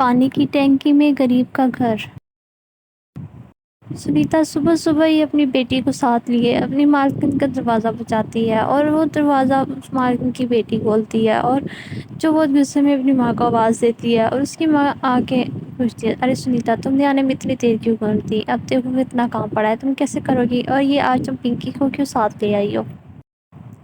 پانی کی ٹینکی میں غریب کا گھر۔ سنیتا صبح صبح ہی اپنی بیٹی کو ساتھ لیے اپنی مالکن کا دروازہ بجاتی ہے اور وہ دروازہ اس مالکن کی بیٹی کھولتی ہے اور جو بہت غصے میں اپنی ماں کو آواز دیتی ہے اور اس کی ماں آ کے پوچھتی ہے، ارے سنیتا تم نے آنے میں اتنی دیر کیوں کر دی؟ اب دیکھو اتنا کام پڑا ہے، تم کیسے کرو گی؟ اور یہ آج تم پنکی کو کیوں ساتھ لے آئی ہو؟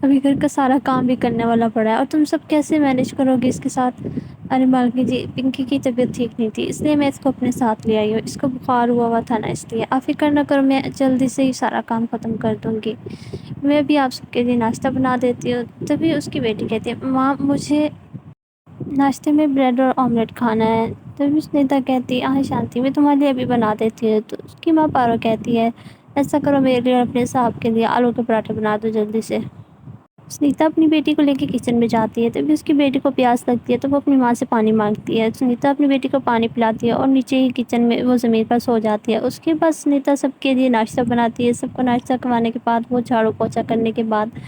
ابھی گھر کا سارا کام بھی کرنے والا پڑا ہے اور تم سب کیسے مینیج کرو گی اس کے ساتھ؟ ارے مالکی جی، پنکی کی طبیعت ٹھیک نہیں تھی اس لیے میں اس کو اپنے ساتھ لے آئی ہوں، اس کو بخار ہوا تھا نا، اس لیے آپ فکر نہ کرو، میں جلدی سے ہی سارا کام ختم کر دوں گی، میں بھی آپ سب کے لیے ناشتہ بنا دیتی ہوں۔ تبھی اس کی بیٹی کہتی ہے، ماں مجھے ناشتے میں بریڈ اور آملیٹ کھانا ہے۔ تبھی سنیتا کہتی ہے، شانتی میں تمہارے لیے ابھی بنا دیتی ہوں۔ تو اس کی ماں پارو کہتی ہے، ایسا کرو میرے لیے اور اپنے صاحب کے لیے آلو کے پراٹھے بنا دو جلدی سے۔ سنیتا اپنی بیٹی کو لے کے کچن میں جاتی ہے، تبھی اس کی بیٹی کو پیاس لگتی ہے تو وہ اپنی ماں سے پانی مانگتی ہے۔ سنیتا اپنی بیٹی کو پانی پلاتی ہے اور نیچے ہی کچن میں وہ زمین پر سو جاتی ہے۔ اس کے بعد سنیتا سب کے لیے ناشتہ بناتی ہے، سب کو ناشتہ کروانے کے بعد وہ جھاڑو پوچھا کرنے کے بعد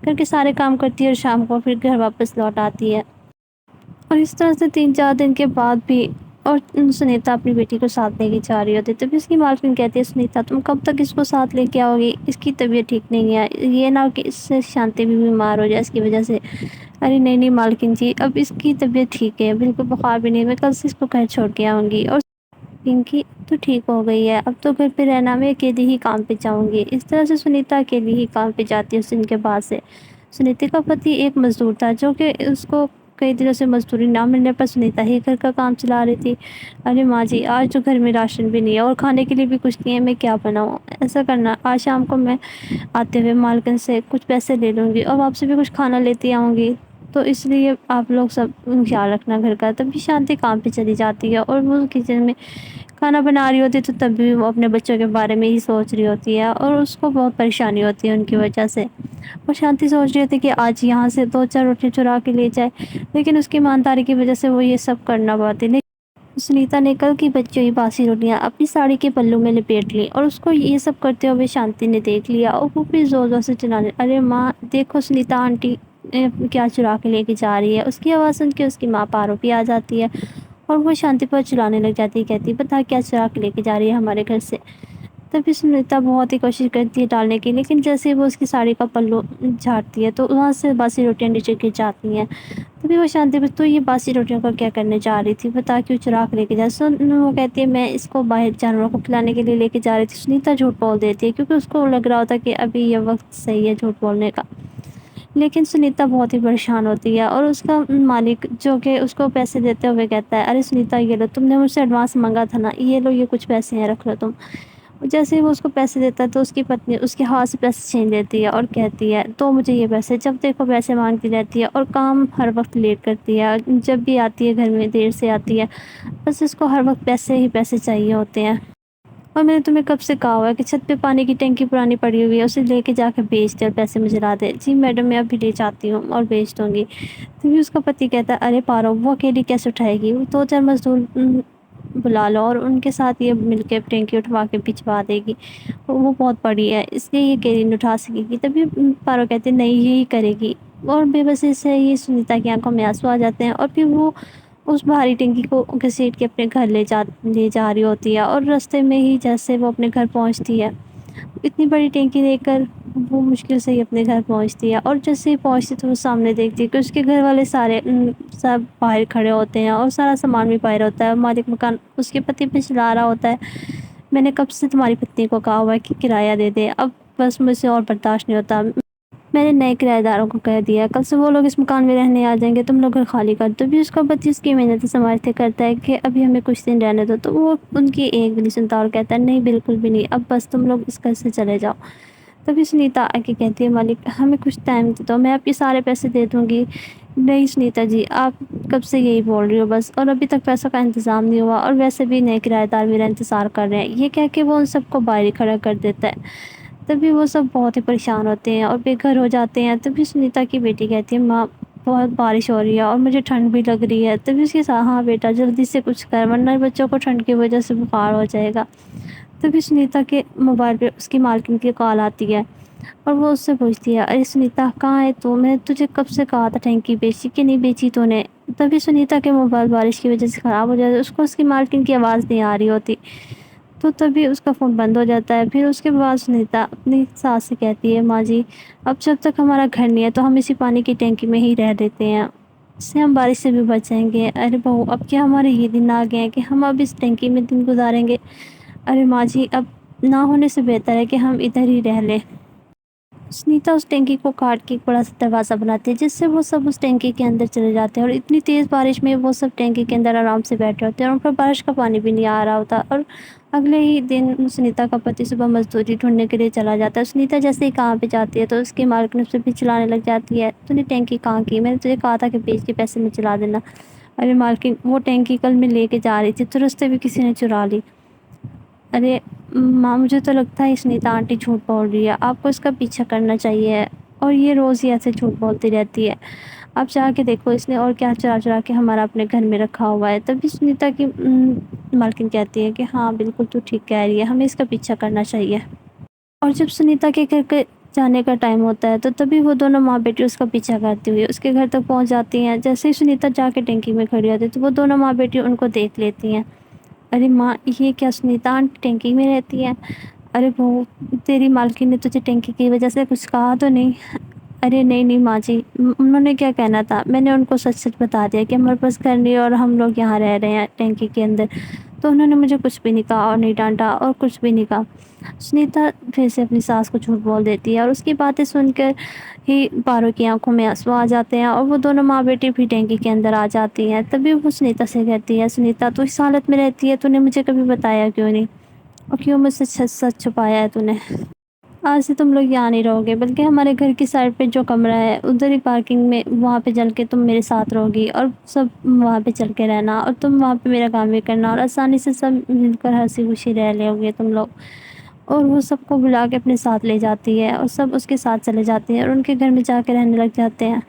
گھر کے سارے کام کرتی ہے اور شام کو پھر گھر واپس لوٹ آتی ہے۔ اور اس طرح سے 3-4 دن کے بعد بھی اور سنیتا اپنی بیٹی کو ساتھ لے کے جا رہی ہوتی ہے۔ تبھی اس کی مالکن کہتی ہے، سنیتا تم کب تک اس کو ساتھ لے کے آؤ گی؟ اس کی طبیعت ٹھیک نہیں ہے، یہ نہ کہ اس سے شانتی بھی بیمار ہو جائے اس کی وجہ سے۔ ارے نہیں مالکن جی، اب اس کی طبیعت ٹھیک ہے، بالکل بخار بھی نہیں، میں کل سے اس کو گھر چھوڑ کے آؤں گی اور پنکی تو ٹھیک ہو گئی ہے، اب تو گھر پہ رہنا، میں اکیلی ہی کام پہ جاؤں گی۔ اس طرح سے سنیتا اکیلی ہی کام پہ جاتی ہے اس دن کے بعد سے۔ سنیتا کا پتی ایک مزدور تھا جو کہ اس کو کئی دنوں سے مزدوری نہ ملنے پر سنیتا ہی گھر کا کام چلا رہی تھی۔ ارے ماں جی، آج تو گھر میں راشن بھی نہیں ہے اور کھانے کے لیے بھی کچھ نہیں ہے، میں کیا بناؤں؟ ایسا کرنا، آج شام کو میں آتے ہوئے مالکن سے کچھ پیسے لے لوں گی اور آپ سے بھی کچھ کھانا لیتی آؤں گی، تو اس لیے آپ لوگ سب خیال رکھنا گھر کا۔ تبھی شانتی کام پہ چلی جاتی ہے اور وہ کچن میں کھانا بنا رہی ہوتی ہے، تو تب بھی وہ اپنے بچوں کے بارے میں ہی سوچ رہی ہوتی ہے اور اس کو بہت پریشانی ہوتی ہے ان کی وجہ سے۔ اور شانتی سوچ رہی تھی کہ آج یہاں سے 2-4 روٹی چرا کے لے جائے، لیکن اس کی ایمانداری کی وجہ سے وہ یہ سب کرنا پاتی نہیں۔ سنیتا نے کل کی بچی ہوئی باسی روٹیاں اپنی ساڑی کے پلوں میں لپیٹ لی اور اس کو یہ سب کرتے ہوئے شانتی نے دیکھ لیا اور وہ بھی زور زور سے چلانے، ارے ماں دیکھو سنیتا آنٹی کیا چرا کے لے کے جا رہی ہے۔ اس کی آواز سن کے اس کی ماں پارو بھی آ جاتی ہے اور وہ شانتی پر چلانے لگ جاتی ہے، کہتی بتا کیا چرا کے لے کے جا رہی ہے ہمارے گھر سے۔ تبھی سنیتا بہت ہی کوشش کرتی ہے ڈالنے کی، لیکن جیسے وہ اس کی ساڑی کا پلو جھاڑتی ہے تو وہاں سے باسی روٹیاں نیچے گر جاتی ہیں۔ تبھی وہ شانتی تو یہ باسی روٹیوں کو کیا کرنے جا رہی تھی، بتا کیوں چرا کے لے کے وہ کہتی ہے میں اس کو باہر جانوروں کو کھلانے کے لیے لے کے جا رہی تھی۔ سنیتا جھوٹ بول دیتی ہے کیونکہ اس کو لگ رہا ہوتا ہے کہ ابھی یہ وقت صحیح ہے جھوٹ بولنے کا، لیکن سنیتا بہت ہی پریشان ہوتی ہے اور اس کا مالک جو کہ اس کو پیسے دیتے ہوئے کہتا ہے، ارے سنیتا یہ لو، تم نے مجھ سے ایڈوانس مانگا تھا نا، یہ لو، یہ کچھ پیسے ہیں، رکھ لو تم۔ جیسے ہی وہ اس کو پیسے دیتا ہے تو اس کی پتنی اس کے ہاتھ سے پیسے چھین لیتی ہے اور کہتی ہے تو مجھے یہ پیسے، جب دیکھو پیسے مانگتی رہتی ہے اور کام ہر وقت لیٹ کرتی ہے، جب بھی آتی ہے گھر میں دیر سے آتی ہے، بس اس کو ہر وقت پیسے ہی پیسے چاہیے ہوتے ہیں۔ اور میں نے تمہیں کب سے کہا ہوا ہے کہ چھت پہ پانی کی ٹینکی پرانی پڑی ہوئی ہے، اسے لے کے جا کے بیچ دے اور پیسے مجھے لا دے۔ جی میڈم، میں ابھی لے جاتی ہوں اور بیچ دوں گی۔ تبھی اس کا پتی کہتا ہے، ارے پارو وہ اکیلی کیسے اٹھائے گی، وہ 2-4 مزدور بلا لو اور ان کے ساتھ یہ مل کے ٹینکی اٹھوا کے بھجوا دے گی، وہ بہت بڑی ہے اس لیے یہ اکیلی نہیں اٹھا سکے گی۔ تبھی پارو کہتے ہیں نہیں یہی کرے گی، اور بے بسی سے ہی سنیتا کی آنکھوں میں آنسو آ جاتے ہیں اور پھر وہ اس بھاری ٹینکی کو گھسیٹ کے اپنے گھر لے جا رہی ہوتی ہے اور راستے میں ہی جیسے وہ اپنے گھر پہنچتی ہے، اتنی بڑی ٹینکی لے کر وہ مشکل سے ہی اپنے گھر پہنچتی ہے، اور جیسے ہی پہنچتی تو وہ سامنے دیکھتی ہے کہ اس کے گھر والے سارے سب باہر کھڑے ہوتے ہیں اور سارا سامان بھی باہر ہوتا ہے اور مالک مکان اس کے پتی پہ چلا رہا ہوتا ہے، میں نے کب سے تمہاری پتنی کو کہا ہوا ہے کہ کرایہ دے دے، اب بس مجھ سے اور برداشت نہیں ہوتا، میں نے نئے کرایہ داروں کو کہہ دیا کل سے وہ لوگ اس مکان میں رہنے آ جائیں گے، تم لوگ گھر خالی کر دو۔ بھی اس کا پتی اس کی محنت سمجھتے کرتا ہے کہ ابھی ہمیں کچھ دن رہنے دو، تو وہ ان کی ایک بھی نہیں سنتا اور کہتا ہے نہیں بالکل بھی نہیں، اب بس تم لوگ اس گھر سے چلے جاؤ۔ تبھی سنیتا آ کے کہتی ہے، مالک ہمیں کچھ ٹائم دے دو، میں آپ کے سارے پیسے دے دوں گی۔ نہیں سنیتا جی، آپ کب سے یہی بول رہی ہو بس، اور ابھی تک پیسوں کا انتظام نہیں ہوا، اور ویسے بھی نئے کرایہ دار میرا انتظار کر رہے ہیں، یہ کہہ کے وہ ان سب کو باہر کھڑا کر دیتا ہے۔ تبھی وہ سب بہت ہی پریشان ہوتے ہیں اور بے گھر ہو جاتے ہیں۔ تبھی سنیتا کی بیٹی کہتی ہے، ماں بہت بارش ہو رہی ہے اور مجھے ٹھنڈ بھی لگ رہی ہے۔ تبھی اس کے ساتھ، ہاں بیٹا جلدی سے کچھ کر ورنہ بچوں کو ٹھنڈ کی وجہ سے بخار ہو جائے گا۔ تبھی سنیتا کے موبائل پہ اس کی مالکن کی کال آتی ہے اور وہ اس سے پوچھتی ہے، ارے سنیتا کہاں ہے تو، میں نے تجھے کب سے کہا تھا ٹینکی بیچی کہ نہیں بیچی تو نے، تبھی سنیتا کے موبائل بارش کی وجہ سے خراب ہو جاتا ہے، اس کو اس کی مالکن کی آواز نہیں آ رہی ہوتی، تو تبھی اس کا فون بند ہو جاتا ہے۔ پھر اس کے بعد سنیتا اپنی ساس سے کہتی ہے، ماں جی اب جب تک ہمارا گھر نہیں ہے تو ہم اسی پانی کی ٹینکی میں ہی رہ دیتے ہیں، اس سے ہم بارش سے بھی بچ جائیں گے۔ ارے بہو اب کیا ہمارے یہ دن آ گئے ہیں کہ ہم اب اس ٹینکی میں دن گزاریں گے؟ ارے ماں جی اب نہ ہونے سے بہتر ہے کہ ہم ادھر ہی رہ لیں۔ سنیتا اس ٹینکی کو کاٹ کے ایک بڑا سا دروازہ بناتی ہے، جس سے وہ سب اس ٹینکی کے اندر چلے جاتے ہیں، اور اتنی تیز بارش میں وہ سب ٹینکی کے اندر آرام سے بیٹھے ہوتے ہیں اور ان پر بارش کا پانی بھی نہیں آ رہا ہوتا۔ اور اگلے ہی دن سنیتا کا پتی صبح مزدوری ڈھونڈنے کے لیے چلا جاتا ہے۔ سنیتا جیسے ہی کام پہ جاتی ہے تو اس کی مالکن اس پہ بھی چلانے لگ جاتی ہے، تو نے ٹینکی کہاں کی؟ میں نے تجھے کہا تھا کہ بیچ کے پیسے میں چلا دینا۔ ارے مالکن وہ ٹینکی کل میں لے کے جا رہی تھی تو رستے بھی کسی نے چرا لی۔ ارے ماں مجھے تو لگتا ہے سنیتا آنٹی جھوٹ بول رہی ہے، آپ کو اس کا پیچھا کرنا چاہیے، اور یہ روز ہی ایسے جھوٹ بولتی رہتی ہے، آپ جا کے دیکھو اس نے اور کیا چرا چرا کے ہمارا اپنے گھر میں رکھا ہوا ہے۔ تبھی سنیتا کی مالکن کہتی ہے کہ ہاں بالکل تو ٹھیک کہہ رہی ہے، ہمیں اس کا پیچھا کرنا چاہیے۔ اور جب سنیتا کے گھر کے جانے کا ٹائم ہوتا ہے تو تبھی وہ دونوں ماں بیٹی اس کا پیچھا کرتی ہوئی اس کے گھر تک پہنچ جاتی ہیں۔ جیسے ہی سنیتا جا کے ٹینکی میں کھڑی ہوتی ہے تو وہ دونوں ماں بیٹی ان کو دیکھ لیتی ہیں۔ ارے ماں یہ کیا سنیتا آنٹی ٹینکی میں رہتی ہے؟ ارے بہو تیری مالکن نے تجھے ٹینکی کی وجہ سے کچھ کہا تو نہیں؟ ارے نہیں نہیں ماں جی، انہوں نے کیا کہنا تھا، میں نے ان کو سچ سچ بتا دیا کہ ہمارے پاس گھر نہیں اور ہم لوگ یہاں رہ رہے ہیں ٹینکی کے اندر، تو انہوں نے مجھے کچھ بھی نہیں کہا اور نہیں ڈانٹا اور کچھ بھی نہیں کہا۔ سنیتا پھر سے اپنی ساس کو جھوٹ بول دیتی ہے اور اس کی باتیں سن کر ہی پارو کی آنکھوں میں آنسو آ جاتے ہیں اور وہ دونوں ماں بیٹی بھی ٹینکی کے اندر آ جاتی ہیں۔ تبھی وہ سنیتا سے کہتی ہے، سنیتا تو اس حالت میں رہتی ہے، تو نے مجھے کبھی بتایا کیوں نہیں، اور کیوں مجھ سے سچ چھپایا ہے تو نے؟ آج سے تم لوگ یہاں نہیں رہو گے بلکہ ہمارے گھر کی سائڈ پہ جو کمرہ ہے ادھر ہی پارکنگ میں، وہاں پہ چل کے تم میرے ساتھ رہو گی اور سب وہاں پہ چل کے رہنا، اور تم وہاں پہ میرا کام بھی کرنا، اور آسانی سے سب مل کر ہنسی خوشی رہ لو گے تم لوگ۔ اور وہ سب کو بلا کے اپنے ساتھ لے جاتی ہے اور سب اس کے ساتھ چلے جاتے ہیں اور ان کے گھر میں جا کے رہنے لگ جاتے ہیں۔